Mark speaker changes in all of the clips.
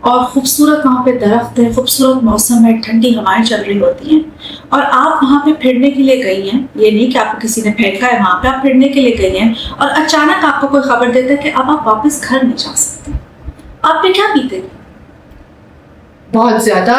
Speaker 1: اور خوبصورت وہاں پہ درخت ہے، خوبصورت موسم ہے، ٹھنڈی ہوائیں چل رہی ہوتی ہیں، اور آپ وہاں پہ پھرنے کے لیے گئی ہیں، یہ نہیں کہ آپ کو کسی نے پھینکا ہے، وہاں پہ آپ پھرنے کے لیے گئی ہیں، اور اچانک آپ کو کوئی خبر دیتا ہے کہ اب آپ واپس گھر نہیں جا سکتے، آپ پہ کیا بیتے؟
Speaker 2: بہت زیادہ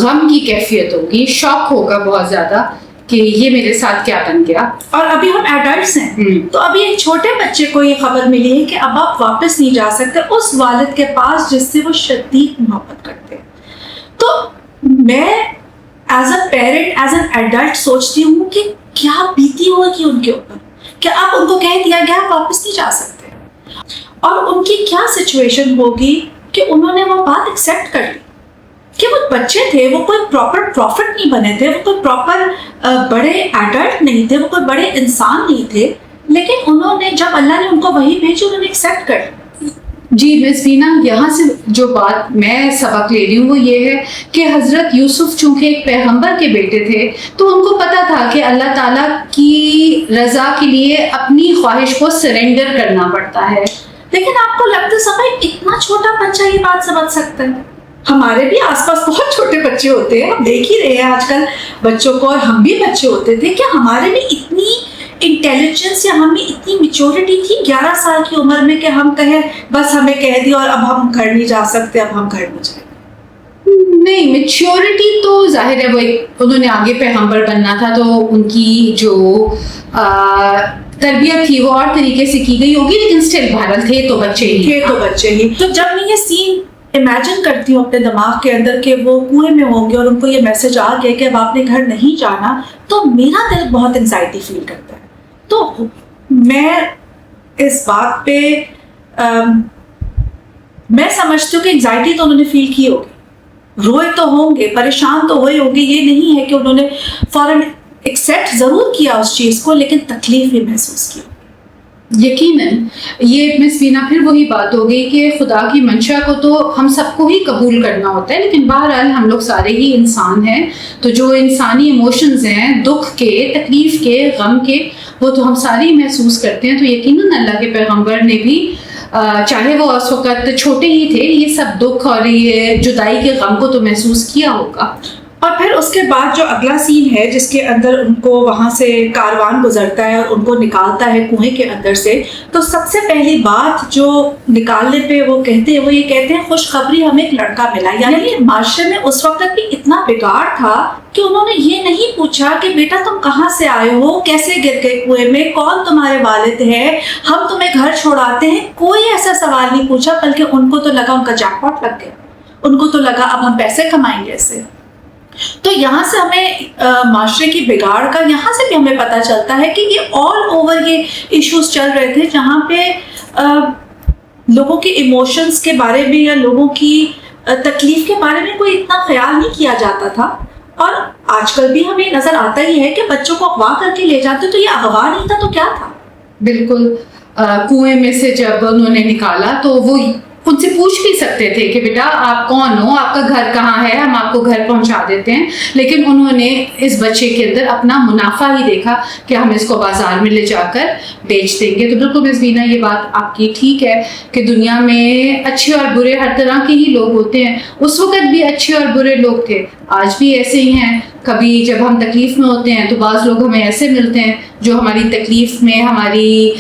Speaker 2: غم کی کیفیت ہوگی، شوق ہوگا بہت زیادہ کہ یہ میرے ساتھ کیا بن گیا.
Speaker 1: اور ابھی ہم ایڈلٹس ہیں، تو ابھی ایک چھوٹے بچے کو یہ خبر ملی ہے کہ اب آپ واپس نہیں جا سکتے اس والد کے پاس جس سے وہ شدید محبت کرتے ہیں. تو میں as a parent, as an adult سوچتی ہوں کہ کیا بیتی ہوگی ان کے اوپر، کہ اب ان کو کہہ دیا گیا واپس نہیں جا سکتے، اور ان کی کیا سچویشن ہوگی کہ انہوں نے وہ بات ایکسیپٹ کر لی کہ وہ بچے تھے، وہ کوئی پراپر پروفٹ نہیں بنے تھے، وہ کوئی پراپر بڑے ایڈلٹ نہیں تھے، وہ کوئی بڑے انسان نہیں تھے، لیکن انہوں نے جب اللہ نے ان کو وحی بھیجی انہوں نے ایکسیپٹ کر لی.
Speaker 2: جی مس بینا، یہاں سے جو بات میں سبق لے رہی ہوں وہ یہ ہے کہ حضرت یوسف چونکہ ایک پیغمبر کے بیٹے تھے تو ان کو پتا تھا کہ اللہ تعالیٰ کی رضا کے لیے اپنی خواہش کو سرنڈر کرنا پڑتا ہے.
Speaker 1: لیکن آپ کو لگتا سمجھ اتنا چھوٹا بچہ یہ بات سمجھ سکتا ہے؟ ہمارے بھی آس پاس بہت چھوٹے بچے ہوتے ہیں، ہم دیکھ ہی رہے ہیں آج کل بچوں کو، اور ہم بھی بچے ہوتے تھے. کیا ہمارے میں اتنی انٹیلیجنس یا ہمیں اتنی میچورٹی تھی 11 سال کی عمر میں کہ ہم کہیں بس ہمیں کہہ دیا اور اب ہم گھر نہیں جا سکتے، اب ہم گھر نہیں جائیں؟
Speaker 2: نہیں، میچورٹی تو ظاہر ہے وہ انہوں نے آگے پیغمبر بننا تھا تو ان کی جو تربیت تھی وہ اور طریقے سے کی گئی ہوگی، لیکن اسٹل بہرحال تھے تو بچے ہی.
Speaker 1: تو جب میں یہ سین امیجن کرتی ہوں اپنے دماغ کے اندر کہ وہ کنویں میں ہوں گے اور ان کو یہ میسج آ گیا کہ اب آپ نے گھر نہیں جانا، تو میرا دل بہت انزائٹی فیل کرتا ہے. تو میں اس بات پہ میں سمجھتی ہوں کہ انزائٹی تو انہوں نے فیل کی ہوگی، روئے تو ہوں گے، پریشان تو ہوئے ہوں گے. یہ نہیں ہے کہ انہوں نے فوراً ایکسیپٹ ضرور کیا اس چیز کو، لیکن تکلیف بھی محسوس کی.
Speaker 2: یقیناً یہ مس بینا پھر وہی بات ہو گئی کہ خدا کی منشا کو تو ہم سب کو ہی قبول کرنا ہوتا ہے، لیکن بہرحال ہم لوگ سارے ہی انسان ہیں، تو جو انسانی ایموشنز ہیں، دکھ کے، تکلیف کے، غم کے، وہ تو ہم سارے ہی محسوس کرتے ہیں. تو یقیناً اللہ کے پیغمبر نے بھی چاہے وہ اس وقت چھوٹے ہی تھے، یہ سب دکھ اور یہ جدائی کے غم کو تو محسوس کیا ہوگا.
Speaker 1: اور پھر اس کے بعد جو اگلا سین ہے جس کے اندر ان کو وہاں سے کاروان گزرتا ہے اور ان کو نکالتا ہے کنویں کے اندر سے، تو سب سے پہلی بات جو نکالنے پہ وہ کہتے ہیں وہ یہ کہتے ہیں خوشخبری ہمیں ایک لڑکا ملا. یعنی معاشرے میں اس وقت بھی اتنا بگاڑ تھا کہ انہوں نے یہ نہیں پوچھا کہ بیٹا تم کہاں سے آئے ہو، کیسے گر گئے کنویں میں، کون تمہارے والد ہیں، ہم تمہیں گھر چھوڑاتے ہیں. کوئی ایسا سوال نہیں پوچھا، بلکہ ان کو تو لگا ان کا جیک پاٹ لگ گیا، ان کو تو لگا اب ہم پیسے کمائیں گے ایسے. تو یہاں سے ہمیں معاشرے کی بگاڑ کا یہاں سے بھی ہمیں پتہ چلتا ہے کہ یہ آل اوور یہ ایشوز چل رہے تھے جہاں پہ لوگوں کے ایموشنز کے بارے میں یا لوگوں کی تکلیف کے بارے میں کوئی اتنا خیال نہیں کیا جاتا تھا. اور آج کل بھی ہمیں نظر آتا ہی ہے کہ بچوں کو اغوا کر کے لے جاتے، تو یہ اغوا نہیں تھا تو کیا تھا؟
Speaker 2: بالکل. کنویں میں سے جب انہوں نے نکالا تو وہ ان سے پوچھ بھی سکتے تھے کہ بیٹا آپ کون ہو، آپ کا گھر کہاں ہے، ہم آپ کو گھر پہنچا دیتے ہیں، لیکن انہوں نے اس بچے کے اندر اپنا منافع ہی دیکھا کہ ہم اس کو بازار میں لے جا کر بیچ دیں گے. تو بالکل مس بینا یہ بات آپ کی ٹھیک ہے کہ دنیا میں اچھے اور برے ہر طرح کے ہی لوگ ہوتے ہیں. اس وقت بھی اچھے اور برے لوگ تھے، آج بھی ایسے ہی ہیں. کبھی جب ہم تکلیف میں ہوتے ہیں تو بعض لوگ ہمیں ایسے ملتے ہیں جو ہماری تکلیف میں ہماری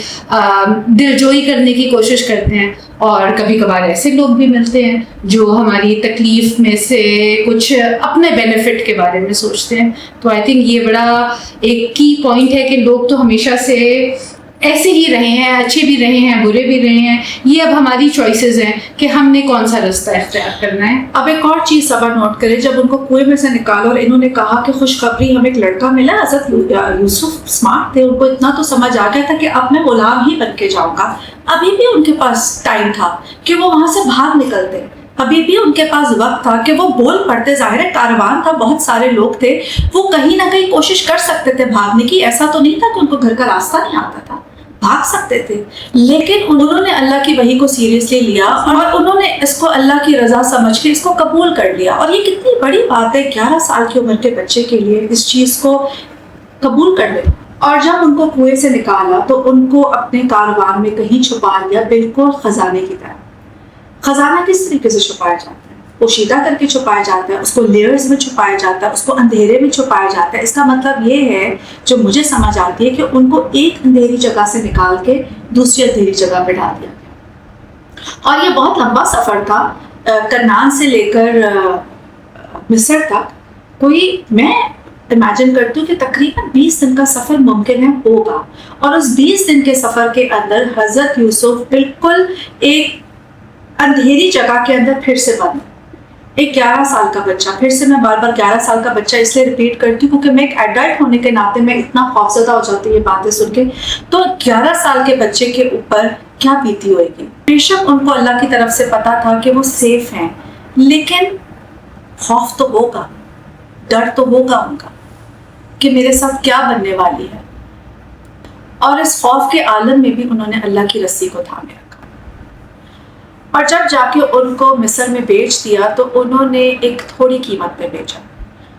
Speaker 2: دلجوئی کرنے کی کوشش کرتے ہیں، اور کبھی کبھار ایسے لوگ بھی ملتے ہیں جو ہماری تکلیف میں سے کچھ اپنے بینیفٹ کے بارے میں سوچتے ہیں. تو آئی تھنک یہ بڑا ایک کی پوائنٹ ہے کہ لوگ تو ہمیشہ سے ایسے ہی رہے ہیں، اچھے بھی رہے ہیں، برے بھی رہے ہیں. یہ اب ہماری چوائسیز ہیں کہ ہم نے کون سا رستہ اختیار کرنا ہے.
Speaker 1: اب ایک اور چیز صبر نوٹ کرے، جب ان کو کنویں میں سے نکالا اور انہوں نے کہا کہ خوشخبری ہمیں ایک لڑکا ملا، حضرت یوسف اسمارٹ تھے، ان کو اتنا تو سمجھ آ گیا تھا کہ اب میں غلام ہی بن کے جاؤں گا. ابھی بھی ان کے پاس ٹائم تھا کہ وہ وہاں سے بھاگ نکلتے، ابھی بھی ان کے پاس وقت تھا کہ وہ بول پڑتے. ظاہر ہے کاروان تھا، بہت سارے لوگ تھے، وہ کہیں نہ کہیں کوشش کر سکتے تھے بھاگنے کی. ایسا تو نہیں تھا کہ ان کو گھر کا راستہ نہیں آتا تھا، بھاگ سکتے تھے. لیکن انہوں نے اللہ کی وحی کو سیریسلی لیا اور انہوں نے اس کو اللہ کی رضا سمجھ کے اس کو قبول کر لیا. اور یہ کتنی بڑی بات ہے 11 سال کی عمر کے بچے کے لیے اس چیز کو قبول کر لے. اور جب ان کو کنویں سے نکالا تو ان کو اپنے کاروبار میں کہیں چھپا لیا، بالکل خزانے کی طرح. خزانہ کس طریقے سے چھپایا جاتا ہے؟ پوشیدہ کر کے چھپایا جاتا ہے، اس کو لیئرز میں چھپایا جاتا ہے، اس کو اندھیرے میں چھپایا جاتا ہے. اس کا مطلب یہ ہے جو مجھے سمجھ آتی ہے کہ ان کو ایک اندھیری جگہ سے نکال کے دوسری اندھیری جگہ پہ ڈال دیا گیا. اور یہ بہت لمبا سفر تھا، کنعان سے لے کر مصر تک. کوئی میں امیجن کرتی ہوں کہ تقریباً 20 دن کا سفر ممکن ہے ہوگا، اور اس 20 دن کے سفر کے اندر حضرت یوسف بالکل ایک اندھیری جگہ کے اندر پھر سے بند. ایک 11 سال کا بچہ، پھر سے میں بار بار 11 سال کا بچہ اس لیے ریپیٹ کرتی ہوں کیونکہ میں ایک ایڈلٹ ہونے کے ناطے میں اتنا خوفزدہ ہو جاتی ہوں یہ باتیں سن کے. تو 11 سال کے بچے کے اوپر کیا بیتی ہوئے گی. بے شک ان کو اللہ کی طرف سے پتا تھا کہ وہ سیف ہیں، لیکن خوف تو ہوگا، ڈر تو ہوگا ان کا کہ میرے ساتھ کیا بننے والی ہے. اور اس خوف کے عالم میں بھی انہوں نے اللہ کی رسی کو تھامے رکھا. اور جب جا کے ان کو مصر میں بیچ دیا تو انہوں نے ایک تھوڑی قیمت پہ بیچا،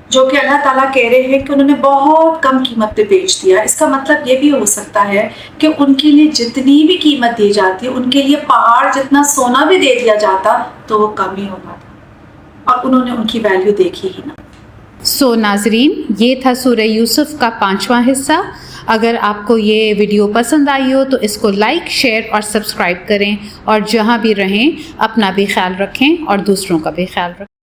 Speaker 1: جو کہ اللہ تعالیٰ کہہ رہے ہیں کہ انہوں نے بہت کم قیمت پہ بیچ دیا. اس کا مطلب یہ بھی ہو سکتا ہے کہ ان کے لیے جتنی بھی قیمت دی جاتی ہے، ان کے لیے پہاڑ جتنا سونا بھی دے دیا جاتا تو وہ کم ہی ہوتا تھا، اور انہوں نے ان کی ویلیو دیکھی ہی نہ.
Speaker 2: سو ناظرین، یہ تھا سورہ یوسف کا 5واں حصہ. اگر آپ کو یہ ویڈیو پسند آئی ہو تو اس کو لائک، شیئر اور سبسکرائب کریں، اور جہاں بھی رہیں اپنا بھی خیال رکھیں اور دوسروں کا بھی خیال رکھیں.